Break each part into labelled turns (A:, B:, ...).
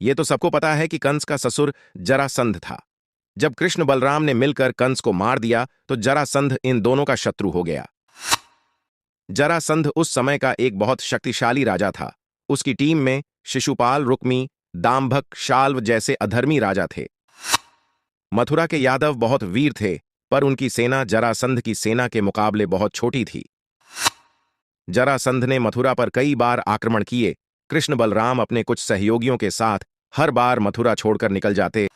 A: ये तो सबको पता है कि कंस का ससुर जरासंध था। जब कृष्ण बलराम ने मिलकर कंस को मार दिया तो जरासंध इन दोनों का शत्रु हो गया। जरासंध उस समय का एक बहुत शक्तिशाली राजा था। उसकी टीम में शिशुपाल, रुक्मी, दाम्भक, शाल्व जैसे अधर्मी राजा थे। मथुरा के यादव बहुत वीर थे, पर उनकी सेना जरासंध की सेना के मुकाबले बहुत छोटी थी। जरासंध ने मथुरा पर कई बार आक्रमण किए। कृष्ण बलराम अपने कुछ सहयोगियों के साथ हर बार मथुरा छोड़कर निकल जाते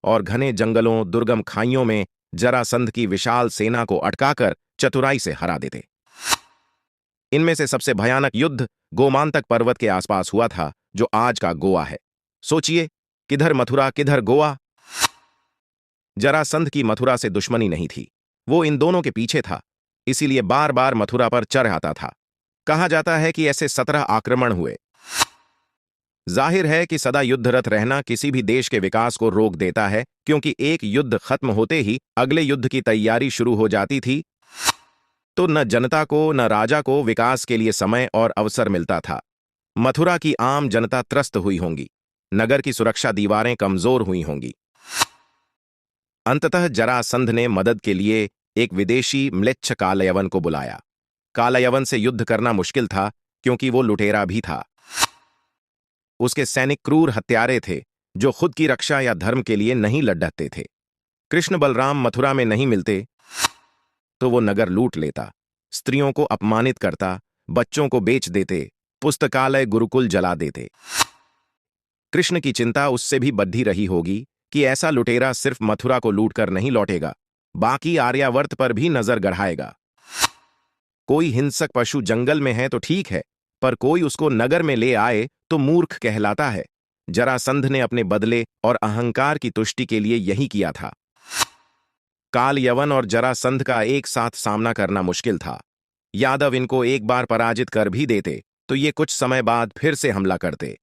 A: और घने जंगलों, दुर्गम खाइयों में जरासंध की विशाल सेना को अटकाकर चतुराई से हरा देते। इनमें से सबसे भयानक युद्ध गोमांतक पर्वत के आसपास हुआ था, जो आज का गोवा है। सोचिए, किधर मथुरा किधर गोवा। जरासंध की मथुरा से दुश्मनी नहीं थी, वो इन दोनों के पीछे था, इसीलिए बार बार मथुरा पर चढ़ आता था। कहा जाता है कि ऐसे 17 आक्रमण हुए। जाहिर है कि सदा युद्धरत रहना किसी भी देश के विकास को रोक देता है, क्योंकि एक युद्ध खत्म होते ही अगले युद्ध की तैयारी शुरू हो जाती थी, तो न जनता को न राजा को विकास के लिए समय और अवसर मिलता था। मथुरा की आम जनता त्रस्त हुई होंगी, नगर की सुरक्षा दीवारें कमजोर हुई होंगी। अंततः जरासंध ने मदद के लिए एक विदेशी म्लेच्छ कालयवन को बुलाया। कालयवन से युद्ध करना मुश्किल था, क्योंकि वो लुटेरा भी था। उसके सैनिक क्रूर हत्यारे थे, जो खुद की रक्षा या धर्म के लिए नहीं लड़ते थे। कृष्ण बलराम मथुरा में नहीं मिलते तो वो नगर लूट लेता, स्त्रियों को अपमानित करता, बच्चों को बेच देते, पुस्तकालय गुरुकुल जला देते। कृष्ण की चिंता उससे भी बढ़ी रही होगी कि ऐसा लुटेरा सिर्फ मथुरा को लूटकर नहीं लौटेगा, बाकी आर्यावर्त पर भी नजर गड़ाएगा। कोई हिंसक पशु जंगल में है तो ठीक है, पर कोई उसको नगर में ले आए तो मूर्ख कहलाता है। जरासंध ने अपने बदले और अहंकार की तुष्टि के लिए यही किया था। कालयवन और जरासंध का एक साथ सामना करना मुश्किल था। यादव इनको एक बार पराजित कर भी देते तो ये कुछ समय बाद फिर से हमला करते।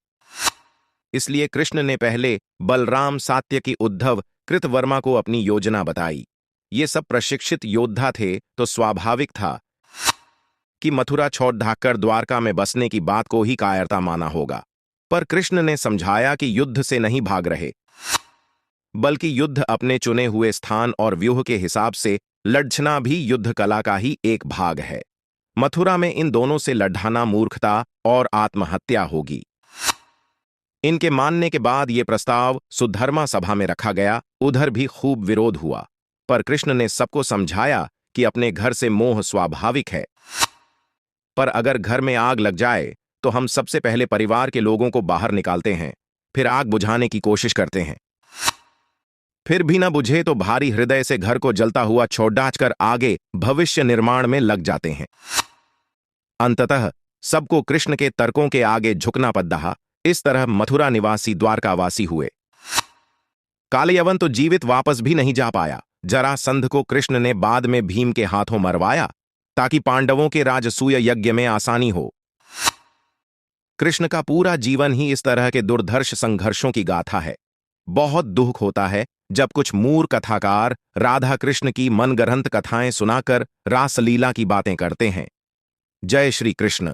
A: इसलिए कृष्ण ने पहले बलराम, सात्यकी, उद्धव, कृतवर्मा को अपनी योजना बताई। ये सब प्रशिक्षित योद्धा थे, तो स्वाभाविक था कि मथुरा छोड़ भागकर द्वारका में बसने की बात को ही कायरता माना होगा। पर कृष्ण ने समझाया कि युद्ध से नहीं भाग रहे, बल्कि युद्ध अपने चुने हुए स्थान और व्यूह के हिसाब से लड़ना भी युद्ध कला का ही एक भाग है। मथुरा में इन दोनों से लड़ना मूर्खता और आत्महत्या होगी। इनके मानने के बाद ये प्रस्ताव सुधर्मा सभा में रखा गया। उधर भी खूब विरोध हुआ, पर कृष्ण ने सबको समझाया कि अपने घर से मोह स्वाभाविक है, पर अगर घर में आग लग जाए तो हम सबसे पहले परिवार के लोगों को बाहर निकालते हैं, फिर आग बुझाने की कोशिश करते हैं। फिर भी न बुझे तो भारी हृदय से घर को जलता हुआ छोड़कर आगे भविष्य निर्माण में लग जाते हैं। अंततः सबको कृष्ण के तर्कों के आगे झुकना पड़ा। इस तरह मथुरा निवासी द्वारकावासी हुए। कालयवन तो जीवित वापस भी नहीं जा पाया। जरासंध को कृष्ण ने बाद में भीम के हाथों मरवाया, ताकि पांडवों के राजसूय यज्ञ में आसानी हो। कृष्ण का पूरा जीवन ही इस तरह के दुर्धर्ष संघर्षों की गाथा है। बहुत दुख होता है जब कुछ मूर्ख कथाकार राधा कृष्ण की मनगढ़ंत कथाएं सुनाकर रासलीला की बातें करते हैं। जय श्री कृष्ण।